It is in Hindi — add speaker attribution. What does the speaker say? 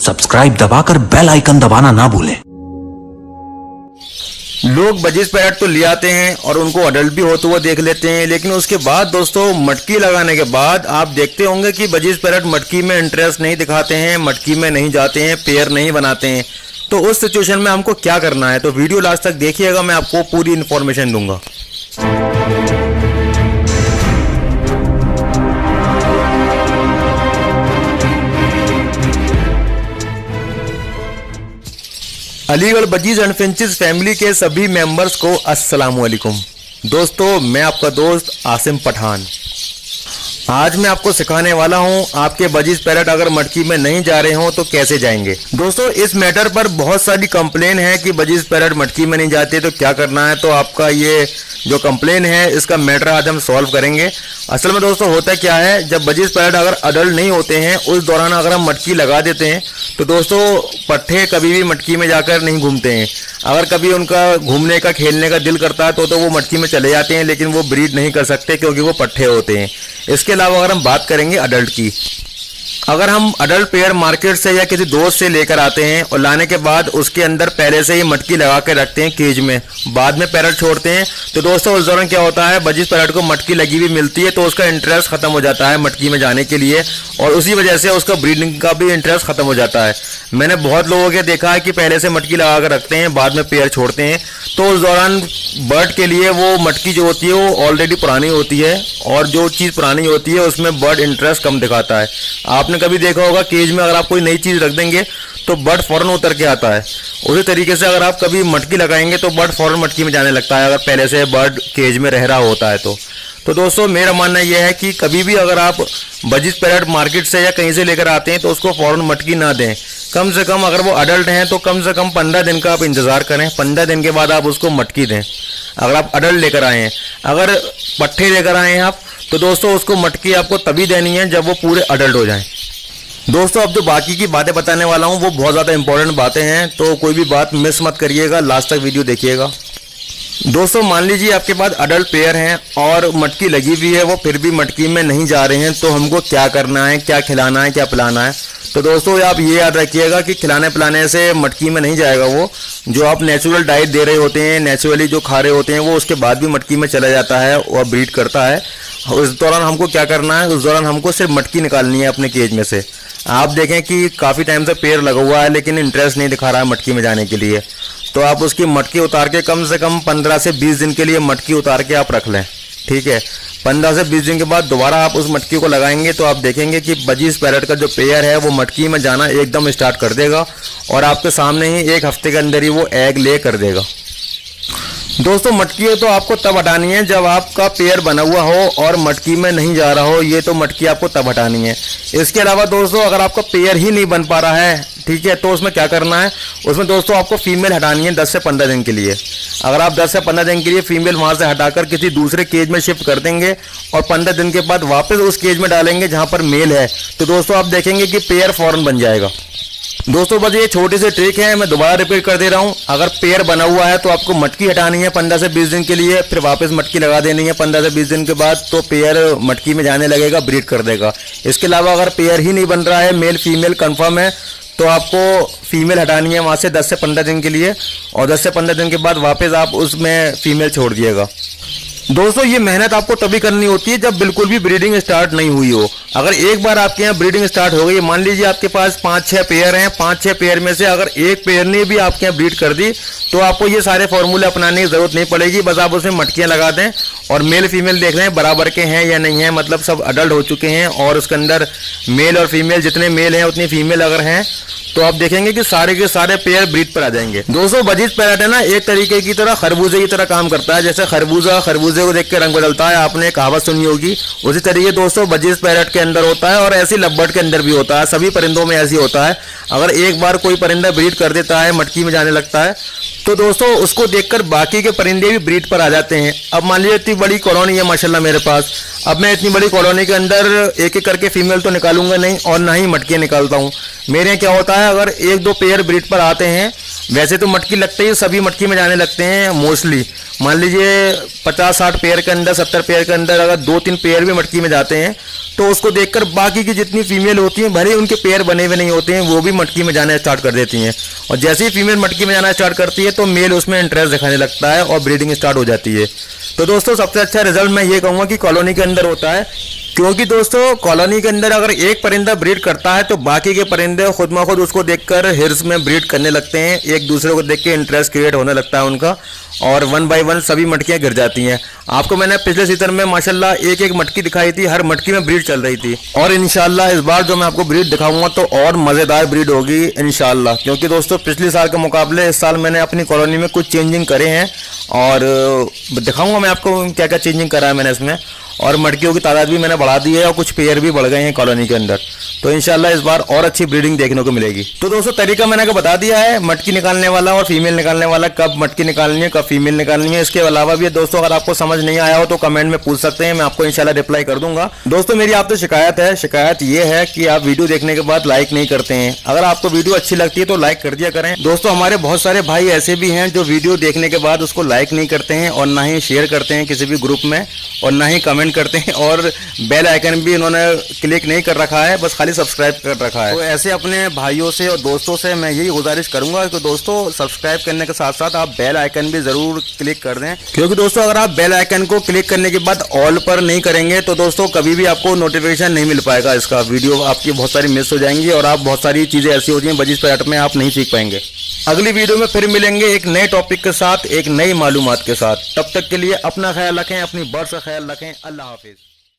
Speaker 1: सब्सक्राइब दबाकर बेल आइकन दबाना ना भूलें।
Speaker 2: लोग बजीज पैरेट तो ले आते हैं और उनको अडल्ट भी हो तो वो देख लेते हैं, लेकिन उसके बाद दोस्तों मटकी लगाने के बाद आप देखते होंगे कि बजीज पैरेट मटकी में इंटरेस्ट नहीं दिखाते हैं, मटकी में नहीं जाते हैं, पेयर नहीं बनाते हैं। तो उस सिचुएशन में हमको क्या करना है, तो वीडियो लास्ट तक देखिएगा, मैं आपको पूरी इन्फॉर्मेशन दूंगा। Aligarh budgies and finches family के सभी मेंबर्स को अस्सलाम वालेकुम। दोस्तों, मैं आपका दोस्त आसिम पठान। आज मैं आपको सिखाने वाला हूं आपके बजीज पैरेट अगर मटकी में नहीं जा रहे हो तो कैसे जाएंगे। दोस्तों, इस मैटर पर बहुत सारी कंप्लेन है कि बजीज पैरेट मटकी में नहीं जाते तो क्या करना है। तो आपका ये जो कंप्लेन है इसका मैटर आज हम सॉल्व करेंगे। असल में दोस्तों होता क्या है, जब बजीज पैरेट अगर अडल्ट नहीं होते हैं उस दौरान अगर हम मटकी लगा देते हैं तो दोस्तों पट्ठे कभी भी मटकी में जाकर नहीं घूमते हैं। अगर कभी उनका घूमने का खेलने का दिल करता है तो वो मटकी में चले जाते हैं, लेकिन वो ब्रीड नहीं कर सकते क्योंकि वो पट्ठे होते हैं। इसके अलावा अगर हम बात करेंगे अडल्ट की, अगर हम अडल्ट पेयर मार्केट से या किसी दोस्त से लेकर आते हैं और लाने के बाद उसके अंदर पहले से ही मटकी लगा के रखते हैं केज में, बाद में पैरेट छोड़ते हैं, तो दोस्तों उस दौरान क्या होता है, बजीज पैरेट को मटकी लगी हुई मिलती है तो उसका इंटरेस्ट खत्म हो जाता है मटकी में जाने के लिए, और उसी वजह से उसका ब्रीडिंग का भी इंटरेस्ट खत्म हो जाता है। मैंने बहुत लोगों के देखा है कि पहले से मटकी लगा कर रखते हैं, बाद में पेयर छोड़ते हैं, तो उस दौरान बर्ड के लिए वो मटकी जो होती है वो ऑलरेडी पुरानी होती है, और जो चीज़ पुरानी होती है उसमें बर्ड इंटरेस्ट कम दिखाता है। आपने कभी देखा होगा केज में अगर आप कोई नई चीज रख देंगे तो बर्ड फौरन उतर के आता है। उसी तरीके से अगर आप कभी मटकी लगाएंगे तो बर्ड फौरन मटकी में जाने लगता है, अगर पहले से बर्ड केज में रह रहा होता है तो दोस्तों मेरा मानना यह है कि कभी भी अगर आप बजीज पैरेट मार्केट से या कहीं से लेकर आते हैं तो उसको फौरन मटकी ना दें। कम से कम अगर वो अडल्ट हैं तो कम से कम 15 दिन का आप इंतजार करें, 15 दिन के बाद आप उसको मटकी दें। अगर आप अडल्ट लेकर आए हैं, अगर पट्ठे लेकर आए हैं आप, तो दोस्तों उसको मटकी आपको तभी देनी है जब वो पूरे अडल्ट हो जाएं। दोस्तों अब जो बाकी की बातें बताने वाला हूँ वो बहुत ज़्यादा इंपॉर्टेंट बातें हैं, तो कोई भी बात मिस मत करिएगा, लास्ट तक वीडियो देखिएगा। दोस्तों मान लीजिए आपके पास अडल्ट पेयर हैं और मटकी लगी हुई है, वो फिर भी मटकी में नहीं जा रहे हैं, तो हमको क्या करना है, क्या खिलाना है, क्या पिलाना है। तो दोस्तों आप ये याद रखिएगा कि खिलाने पिलाने से मटकी में नहीं जाएगा। वो जो आप नेचुरल डाइट दे रहे होते हैं, नेचुरली जो खा रहे होते हैं, वो उसके बाद भी मटकी में चला जाता है और ब्रीड करता है। उस दौरान हमको क्या करना है, उस दौरान हमको सिर्फ मटकी निकालनी है अपने केज में से। आप देखें कि काफ़ी टाइम से पेड़ लगा हुआ है लेकिन इंटरेस्ट नहीं दिखा रहा है मटकी में जाने के लिए, तो आप उसकी मटकी उतार के कम से कम 15 से 20 दिन के लिए मटकी उतार के आप रख लें, ठीक है। 15 से 20 दिन के बाद दोबारा आप उस मटकी को लगाएंगे तो आप देखेंगे कि बजीज पैरेट का जो पेयर है वो मटकी में जाना एकदम स्टार्ट कर देगा और आपके सामने ही 1 हफ्ते के अंदर ही वो एग ले कर देगा। दोस्तों मटकी तो आपको तब हटानी है जब आपका पेयर बना हुआ हो और मटकी में नहीं जा रहा हो, ये तो मटकी आपको तब हटानी है। इसके अलावा दोस्तों अगर आपका पेयर ही नहीं बन पा रहा है, ठीक है, तो उसमें क्या करना है, उसमें दोस्तों आपको फीमेल हटानी है 10 से 15 दिन के लिए। अगर आप 10 से 15 दिन के लिए फीमेल वहाँ से हटाकर किसी दूसरे केज में शिफ्ट कर देंगे और 15 दिन के बाद वापस उस केज में डालेंगे जहाँ पर मेल है, तो दोस्तों आप देखेंगे कि पेयर फौरन बन जाएगा। दोस्तों बस ये छोटी सी ट्रिक है, मैं दोबारा रिपीट कर दे रहा हूँ। अगर पेयर बना हुआ है तो आपको मटकी हटानी है 15 से 20 दिन के लिए, फिर वापस मटकी लगा देनी है 15 से 20 दिन के बाद, तो पेयर मटकी में जाने लगेगा, ब्रीड कर देगा। इसके अलावा अगर पेयर ही नहीं बन रहा है, मेल फीमेल कंफर्म है, तो आपको फीमेल हटानी है वहाँ से 10 से 15 दिन के लिए, और 10 से 15 दिन के बाद वापस आप उसमें फीमेल छोड़ दिएगा। दोस्तों ये मेहनत आपको तभी करनी होती है जब बिल्कुल भी ब्रीडिंग स्टार्ट नहीं हुई हो। अगर एक बार आपके यहाँ ब्रीडिंग स्टार्ट हो गई, मान लीजिए आपके पास 5-6 पेयर हैं, 5-6 पेयर में से अगर एक पेयर ने भी आपके यहाँ ब्रीड कर दी तो आपको ये सारे फॉर्मूले अपनाने की जरूरत नहीं पड़ेगी। बस आप उसमें मटकियाँ लगा दें और मेल फीमेल देख लें बराबर के हैं या नहीं है, मतलब सब अडल्ट हो चुके हैं और उसके अंदर मेल और फीमेल जितने मेल हैं उतनी फीमेल अगर हैं तो आप देखेंगे कि सारे के सारे पेयर ब्रीड पर आ जाएंगे। दोस्तों बजीज पैरेट है ना, एक तरीके की तरह खरबूजे की तरह काम करता है। जैसे खरबूजे को देख के रंग बदलता है, आपने कहावत सुनी होगी, उसी तरीके दोस्तों बजीज पैरेट के अंदर होता है और ऐसी लवबर्ड के अंदर भी होता है। सभी परिंदों में ऐसी होता है। अगर एक बार कोई परिंदा ब्रीड कर देता है, मटकी में जाने लगता है, तो दोस्तों उसको देखकर बाकी के परिंदे भी ब्रीड पर आ जाते हैं। अब मान लीजिए इतनी बड़ी कॉलोनी है माशाल्लाह मेरे पास, अब मैं इतनी बड़ी कॉलोनी के अंदर एक एक करके फीमेल तो निकालूंगा नहीं और ना ही मटकी निकालता हूँ। मेरे यहाँ क्या होता है, अगर 1-2 पेयर ब्रीड पर आते हैं, वैसे तो मटकी लगते ही सभी मटकी में जाने लगते हैं मोस्टली। मान लीजिए 50-60 पेयर के अंदर, 70 पेयर के अंदर अगर 2-3 पेयर भी मटकी में जाते हैं तो उसको देखकर बाकी की जितनी फीमेल होती हैं, भले उनके पेयर बने हुए नहीं होते हैं, वो भी मटकी में जाना स्टार्ट कर देती हैं। और जैसे ही फीमेल मटकी में जाना स्टार्ट करती है तो मेल उसमें इंटरेस्ट दिखाने लगता है और ब्रीडिंग स्टार्ट हो जाती है। तो दोस्तों सबसे अच्छा रिजल्ट मैं ये कहूँगा कि कॉलोनी के अंदर होता है, क्योंकि दोस्तों कॉलोनी के अंदर अगर एक परिंदा ब्रीड करता है तो बाकी के परिंदे खुद ब खुद उसको देखकर हिर्स में ब्रीड करने लगते हैं, एक दूसरे को देख के इंटरेस्ट क्रिएट होने लगता है उनका, और 1 बाय 1 सभी मटकियां गिर जाती हैं। आपको मैंने पिछले सीजन में माशाल्लाह एक एक मटकी दिखाई थी, हर मटकी में ब्रीड चल रही थी। और इंशाल्लाह इस बार जो मैं आपको ब्रीड दिखाऊंगा तो और मज़ेदार ब्रीड होगी इंशाल्लाह, क्योंकि दोस्तों पिछले साल के मुकाबले इस साल मैंने अपनी कॉलोनी में कुछ चेंजिंग करे हैं और दिखाऊंगा मैं आपको क्या क्या चेंजिंग करा है मैंने इसमें। और मटकियों की तादाद भी मैंने बढ़ा दी है और कुछ पेयर भी बढ़ गए हैं कॉलोनी के अंदर, तो इंशाल्लाह इस बार और अच्छी ब्रीडिंग देखने को मिलेगी। तो दोस्तों तरीका मैंने बता दिया है, मटकी निकालने वाला और फीमेल निकालने वाला, कब मटकी निकालनी है कब फीमेल निकालनी है। इसके अलावा भी दोस्तों अगर आपको समझ नहीं आया हो तो कमेंट में पूछ सकते हैं, मैं आपको इंशाल्लाह रिप्लाई कर दूंगा। दोस्तों मेरी आपसे शिकायत ये है कि आप वीडियो देखने के बाद लाइक नहीं करते हैं। अगर आपको वीडियो अच्छी लगती है तो लाइक कर दिया करें। दोस्तों हमारे बहुत सारे भाई ऐसे भी हैं जो वीडियो देखने के बाद उसको लाइक नहीं करते हैं और ना ही शेयर करते हैं किसी भी ग्रुप में और ना ही कमेंट करते हैं, और बेल आइकन भी इन्होंने क्लिक नहीं कर रखा है, बस खाली सब्सक्राइब कर रखा है। तो ऐसे अपने भाइयों से और दोस्तों से मैं यही गुजारिश करूंगा कि दोस्तों सब्सक्राइब करने के साथ साथ आप बेल आइकन भी जरूर क्लिक कर दें, क्योंकि दोस्तों अगर आप बेल आइकन को क्लिक करने के बाद ऑल पर नहीं करेंगे तो दोस्तों कभी भी आपको नोटिफिकेशन नहीं मिल पाएगा, इसका वीडियो आपकी बहुत सारी मिस हो जाएंगी और आप बहुत सारी चीजें ऐसी होती हैं बजिस पैट में आप नहीं सीख पाएंगे। अगली वीडियो में फिर मिलेंगे एक नए टॉपिक के साथ, एक नई मालूमात के साथ। तब तक के लिए अपना ख्याल रखें, अपनी बर्ड का ख्याल रखें। अल्लाह हाफिज।